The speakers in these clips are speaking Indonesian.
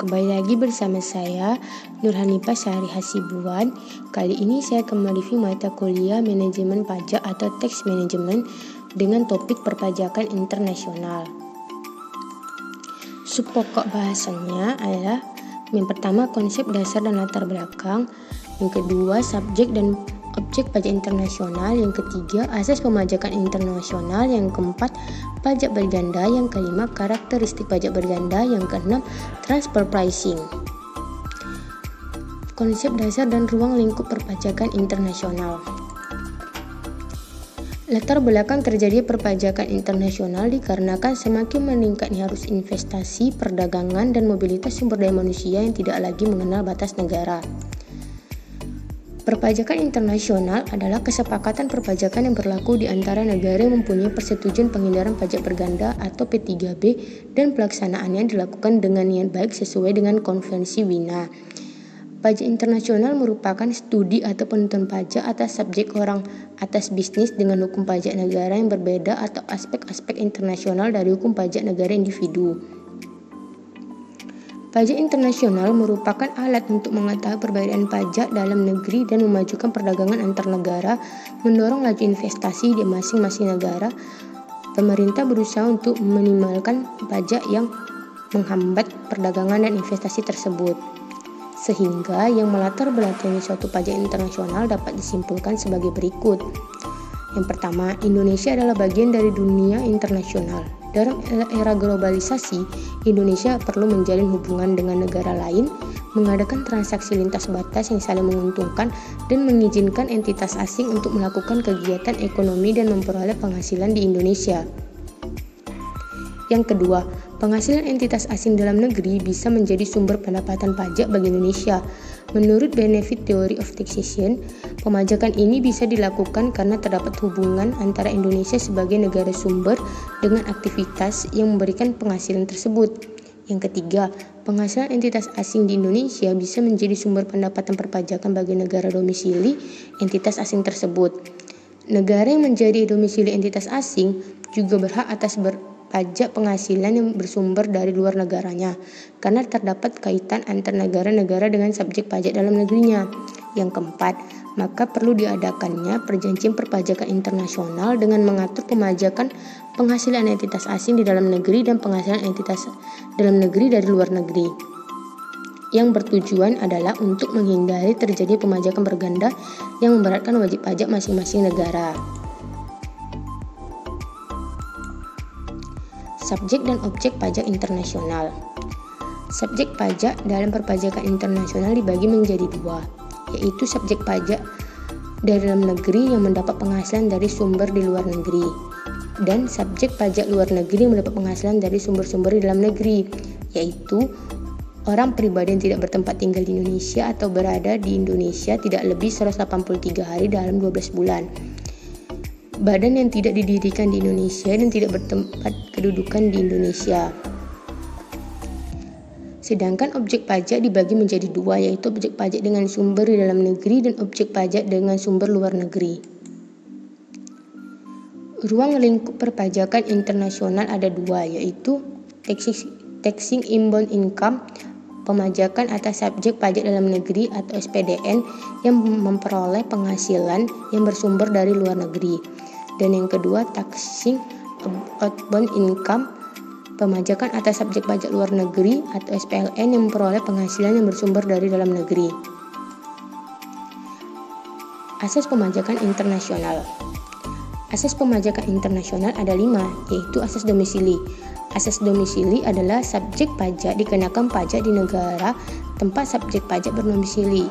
kembali lagi bersama saya Nurhanifah Syahri Hasibuan. Kali ini saya akan mereview mata kuliah Manajemen Pajak atau Tax Management dengan topik perpajakan internasional. Subpokok bahasannya adalah yang pertama konsep dasar dan latar belakang, yang kedua subjek dan objek pajak internasional, yang ketiga asas pemajakan internasional, yang keempat pajak berganda, yang kelima karakteristik pajak berganda, yang keenam transfer pricing. Konsep dasar dan ruang lingkup perpajakan internasional. Latar belakang terjadi perpajakan internasional dikarenakan semakin meningkatnya arus investasi, perdagangan, dan mobilitas sumber daya manusia yang tidak lagi mengenal batas negara. Perpajakan internasional adalah kesepakatan perpajakan yang berlaku di antara negara yang mempunyai persetujuan penghindaran pajak berganda atau P3B dan pelaksanaannya dilakukan dengan niat baik sesuai dengan Konvensi Wina. Pajak internasional merupakan studi atau penentuan pajak atas subjek orang atas bisnis dengan hukum pajak negara yang berbeda atau aspek-aspek internasional dari hukum pajak negara individu. Pajak internasional merupakan alat untuk mengetahui perbedaan pajak dalam negeri dan memajukan perdagangan antar negara, mendorong laju investasi di masing-masing negara. Pemerintah berusaha untuk meminimalkan pajak yang menghambat perdagangan dan investasi tersebut. Sehingga yang melatar belakangi suatu pajak internasional dapat disimpulkan sebagai berikut. Yang pertama, Indonesia adalah bagian dari dunia internasional. Dalam era globalisasi, Indonesia perlu menjalin hubungan dengan negara lain, mengadakan transaksi lintas batas yang saling menguntungkan, dan mengizinkan entitas asing untuk melakukan kegiatan ekonomi dan memperoleh penghasilan di Indonesia. Yang kedua, penghasilan entitas asing dalam negeri bisa menjadi sumber pendapatan pajak bagi Indonesia. Menurut Benefit Theory of Taxation, pemajakan ini bisa dilakukan karena terdapat hubungan antara Indonesia sebagai negara sumber dengan aktivitas yang memberikan penghasilan tersebut. Yang ketiga, penghasilan entitas asing di Indonesia bisa menjadi sumber pendapatan perpajakan bagi negara domisili entitas asing tersebut. Negara yang menjadi domisili entitas asing juga berhak atas pajak penghasilan yang bersumber dari luar negaranya, karena terdapat kaitan antar negara-negara dengan subjek pajak dalam negerinya. Yang keempat, maka perlu diadakannya perjanjian perpajakan internasional dengan mengatur pemajakan penghasilan entitas asing di dalam negeri dan penghasilan entitas dalam negeri dari luar negeri, yang bertujuan adalah untuk menghindari terjadi pemajakan berganda yang memberatkan wajib pajak masing-masing negara. Subjek dan objek pajak internasional. Subjek pajak dalam perpajakan internasional dibagi menjadi dua, yaitu subjek pajak dari dalam negeri yang mendapat penghasilan dari sumber di luar negeri, dan subjek pajak luar negeri yang mendapat penghasilan dari sumber-sumber di dalam negeri, yaitu orang pribadi yang tidak bertempat tinggal di Indonesia atau berada di Indonesia tidak lebih 183 hari dalam 12 bulan. Badan yang tidak didirikan di Indonesia dan tidak bertempat kedudukan di Indonesia. Sedangkan objek pajak dibagi menjadi dua, yaitu objek pajak dengan sumber di dalam negeri dan objek pajak dengan sumber luar negeri. Ruang lingkup perpajakan internasional ada dua, yaitu taxing inbound income, pemajakan atas subjek pajak dalam negeri atau SPDN yang memperoleh penghasilan yang bersumber dari luar negeri. Dan yang kedua, taxing outbound income, pemajakan atas subjek pajak luar negeri atau SPLN yang memperoleh penghasilan yang bersumber dari dalam negeri. Asas pemajakan internasional. Asas pemajakan internasional ada 5, yaitu asas domisili. Asas domisili adalah subjek pajak dikenakan pajak di negara tempat subjek pajak berdomisili.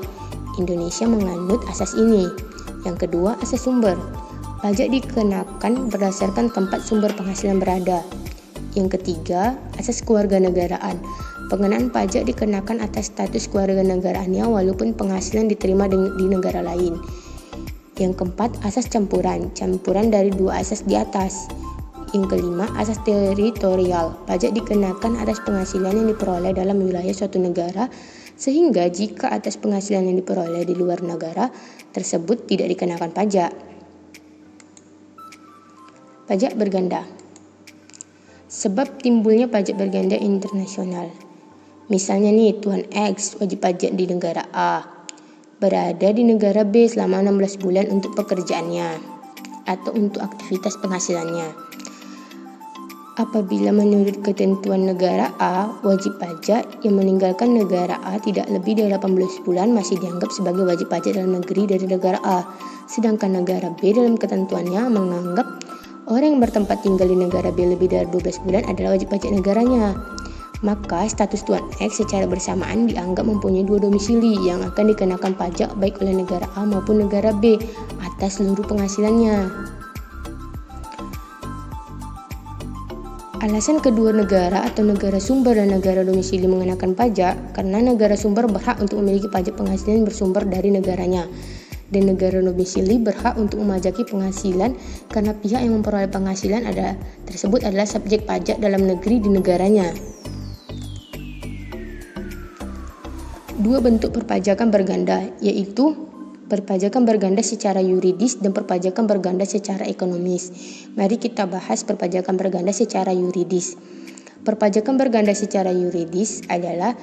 Indonesia menganut asas ini. Yang kedua, asas sumber. Pajak dikenakan berdasarkan tempat sumber penghasilan berada. Yang ketiga, asas kewarganegaraan. Pengenaan pajak dikenakan atas status kewarganegaraannya walaupun penghasilan diterima di negara lain. Yang keempat, asas campuran dari dua asas di atas. Yang kelima, asas teritorial. Pajak dikenakan atas penghasilan yang diperoleh dalam wilayah suatu negara, sehingga jika atas penghasilan yang diperoleh di luar negara tersebut tidak dikenakan pajak. Pajak berganda. Sebab timbulnya pajak berganda internasional. Misalnya nih, Tuan X wajib pajak di negara A, berada di negara B selama 16 bulan untuk pekerjaannya atau untuk aktivitas penghasilannya. Apabila menurut ketentuan negara A, wajib pajak yang meninggalkan negara A tidak lebih dari 18 bulan masih dianggap sebagai wajib pajak dalam negeri dari negara A. Sedangkan negara B dalam ketentuannya menganggap orang yang bertempat tinggal di negara B lebih dari 12 bulan adalah wajib pajak negaranya. Maka status Tuan X secara bersamaan dianggap mempunyai dua domisili yang akan dikenakan pajak baik oleh negara A maupun negara B atas seluruh penghasilannya. Alasan kedua negara atau negara sumber dan negara domisili mengenakan pajak karena negara sumber berhak untuk memiliki pajak penghasilan yang bersumber dari negaranya dan negara domisili berhak untuk memajaki penghasilan karena pihak yang memperoleh penghasilan tersebut adalah subjek pajak dalam negeri di negaranya. Dua bentuk perpajakan berganda yaitu perpajakan berganda secara yuridis dan perpajakan berganda secara ekonomis. Mari kita bahas perpajakan berganda secara yuridis. Perpajakan berganda secara yuridis adalah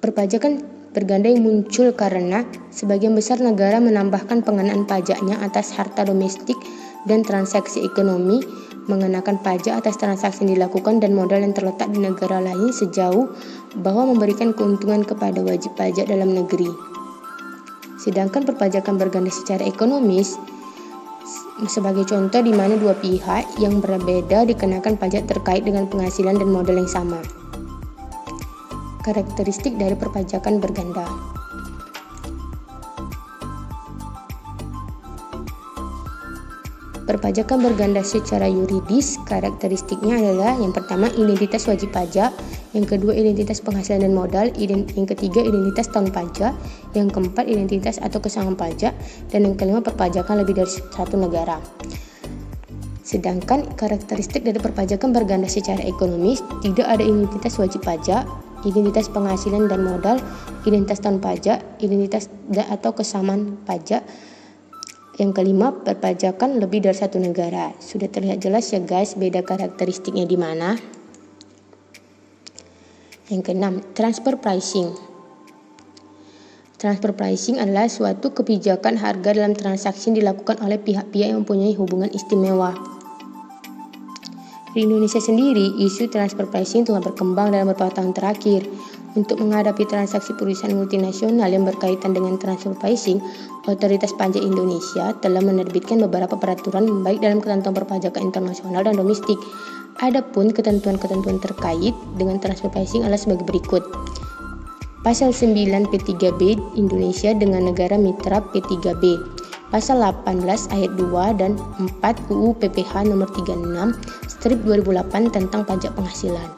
perpajakan berganda yang muncul karena sebagian besar negara menambahkan pengenaan pajaknya atas harta domestik dan transaksi ekonomi, mengenakan pajak atas transaksi yang dilakukan dan modal yang terletak di negara lain sejauh bahwa memberikan keuntungan kepada wajib pajak dalam negeri. Sedangkan perpajakan berganda secara ekonomis sebagai contoh di mana dua pihak yang berbeda dikenakan pajak terkait dengan penghasilan dan modal yang sama. Karakteristik dari perpajakan berganda. Perpajakan berganda secara yuridis, karakteristiknya adalah yang pertama identitas wajib pajak, yang kedua identitas penghasilan dan modal, yang ketiga identitas tahun pajak, yang keempat identitas atau kesamaan pajak, dan yang kelima perpajakan lebih dari satu negara. Sedangkan karakteristik dari perpajakan berganda secara ekonomis, tidak ada identitas wajib pajak, identitas penghasilan dan modal, identitas tahun pajak, identitas atau kesamaan pajak. Yang kelima, perpajakan lebih dari satu negara. Sudah terlihat jelas ya guys beda karakteristiknya di mana? Yang keenam, transfer pricing. Transfer pricing adalah suatu kebijakan harga dalam transaksi yang dilakukan oleh pihak-pihak yang mempunyai hubungan istimewa. Di Indonesia sendiri, isu transfer pricing telah berkembang dalam beberapa tahun terakhir. Untuk menghadapi transaksi perusahaan multinasional yang berkaitan dengan transfer pricing, Otoritas Pajak Indonesia telah menerbitkan beberapa peraturan baik dalam ketentuan perpajakan internasional dan domestik. Adapun ketentuan-ketentuan terkait dengan transfer pricing adalah sebagai berikut. Pasal 9 P3B Indonesia dengan negara mitra P3B. Pasal 18 ayat 2 dan 4 UU PPH nomor 36 strip 2008 tentang pajak penghasilan.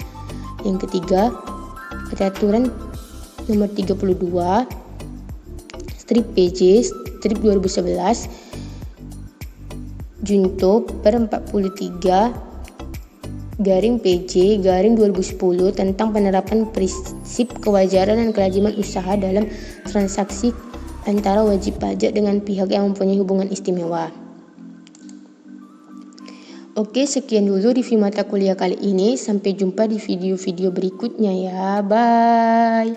Yang ketiga, Peraturan nomor 32 strip PJ strip 2011 Junto per 43 garing PJ garing 2010 tentang penerapan prinsip kewajaran dan kelaziman usaha dalam transaksi antara wajib pajak dengan pihak yang mempunyai hubungan istimewa. Oke, sekian dulu review mata kuliah kali ini. Sampai jumpa di video-video berikutnya ya. Bye.